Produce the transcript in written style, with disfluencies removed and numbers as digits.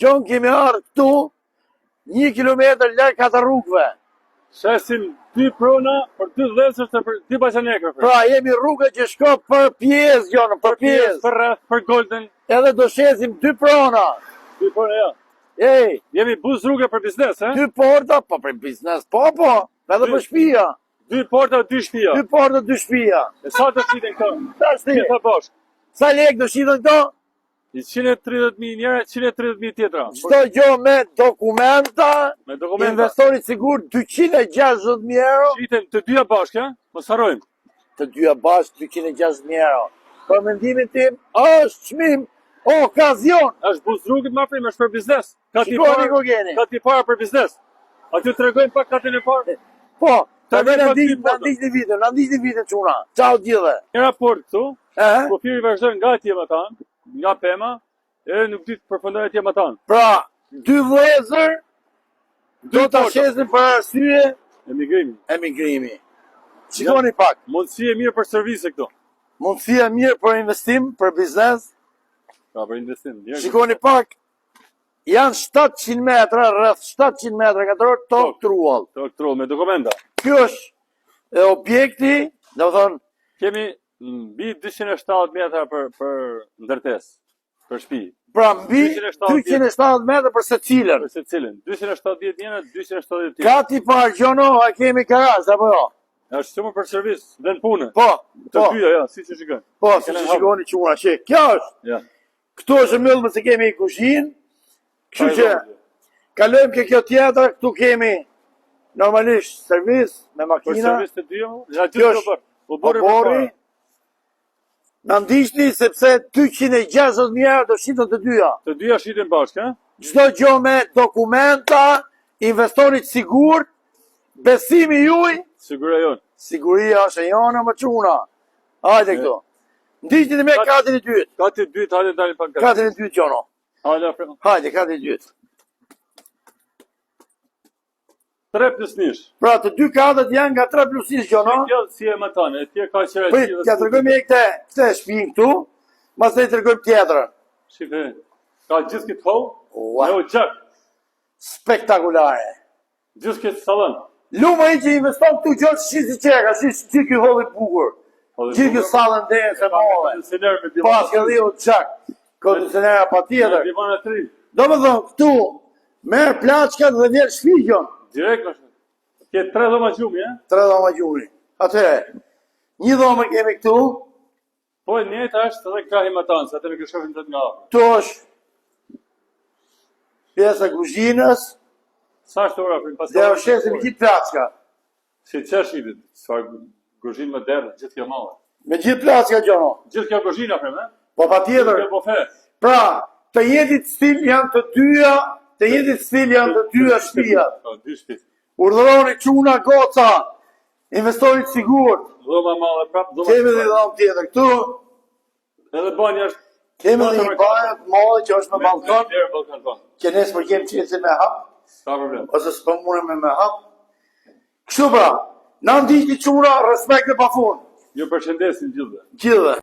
Gjon kemi ardhur këtu 1 kilometër larg katër rrugëve. Shesim 2 prona për 2 vëllezër dhe për 2 bashkënekër. Pra jemi rrugë që shko për pjesë, Gjon, për pjesë. Për rreth, për Golden. Edhe do shesim 2 prona. 2 prona, ja. Ej, Jemi buz rrugë për biznes, 2 porta, po për biznes, po, edhe për shtëpia. 2 porta, 2 shtëpia. 2 porta, 2 shtëpia. E sa do shiten këto? Tashti. Gjitha bashkë. Sa lekë do shiten këto? 130.000 njëra, 130.000 tjetra. Çdo gjë me dokumenta. Me dokumenta. Investori sigur 260.000 euro. Shiten të dyja bashkë, mos harrojmë. Të dyja bashkë 260.000 euro. Për mendimin tim, është çmim okazion. Është buz rrugët më prim, është për biznes. Shikoni ku keni. Ka ti para për biznes. Aty tregojmë pak katën e parë. Po, Ta të vjen na ndiqni vitën çuna. Ciao gjithë. Një raport këtu. Ëh. Kufiri vazhdon nga Tjematan, nga Pema, e nuk di të përfundojë Tjematan. Pra, 2 vëllezër do ta shesin për arsye emigrimi. Shikoni pak. Mundësi e mirë për servise këtu. Mundësia mirë për investim, për biznes. Ka për investim. Shikoni pak. Janë 700 metra, rreth 700 metra katror tok truall. Tok truall me dokumenta. Ky është objekti, do të thonë, kemi mbi 270 metra për ndërtesë, për shtëpi. Pra mbi 270 metra për secilën. Për secilën. 270 njëra, 270 tjetër. Gati parë gjono, a kemi karaz apo jo? Është shumë për servis, dhe në punë. Po, të dyja, ja, siç e shikoni. Po, siç e shikoni çuna, që kjo është. Ja. Këtu është mbyllmë se kemi kuzhinë. Kështu që kalojmë ke kjo tjetër, këtu kemi normalisht servis me makina. Për servis të dyja, ja gjithë Obori. Na ndiqni sepse 260.000 euro do shiten të dyja. Të dyja shiten bashkë, ha? Çdo gjë me dokumenta, investorit sigur, besimi juaj, siguria jon. Siguria është e jona më çuna. Hajde këtu. Ndiqni me katën e dytë. Katën e dytë, hajde dalim pak. Katën e dytë gjono. Hajde, katën e dytë. 3+1. Pra të dy katët janë nga 3+1 gjono. Kjo si e më tanë, e tje ka qërë e gjithë. Ja tregojmë këtë shpinë këtu, mas të i tregojmë tjetërën. Shqipe, ka gjithë këtë hau, me o gjak. Spektakulare. Gjithë këtë salon. Luma i që investon këtu gjërë shqisi qeka, shqisi këtë hodhi bukur. Gjithë këtë salën dhe se mëllë. Pas këtë dhe o gjak. Kondicionera pa tjetër. Do më thonë këtu, merë plaçkat dhe vjerë shpikjon. Direkt është. Kjetë 3 dhoma gjumi, e? 3 dhoma gjumi. Atëre, 1 dhoma kemi këtu. Po e njëta është edhe krahi më tanë, se atë në këshofin të nga apë. Këtu është pjesa kuzhinës. Sa është ora për në pasë? Dhe o shesim gjithë plaçka. Si që shqitit? Sa kuzhinë më derë, gjithë kjo malë. Me gjithë plaçka gjono. Gjithë kjo kuzhinë apë, me? Po pa tjetër. Pra, të jetit stil janë të dyja, shtëpia. Urdhëroni çuna goca, investorit sigurt. Dhoma madhe prapë, kemi dhe dhom tjetër këtu. Edhe banja është. Kemi dhe një banja madhe që është me balkon. Që nesë për kemë qenë me hap. Ka problem. Ose së për mune me hap. Kështu pra, na ndiqni çuna, respekt dhe pa fund. Ju përshëndesim gjithë. Gjithë.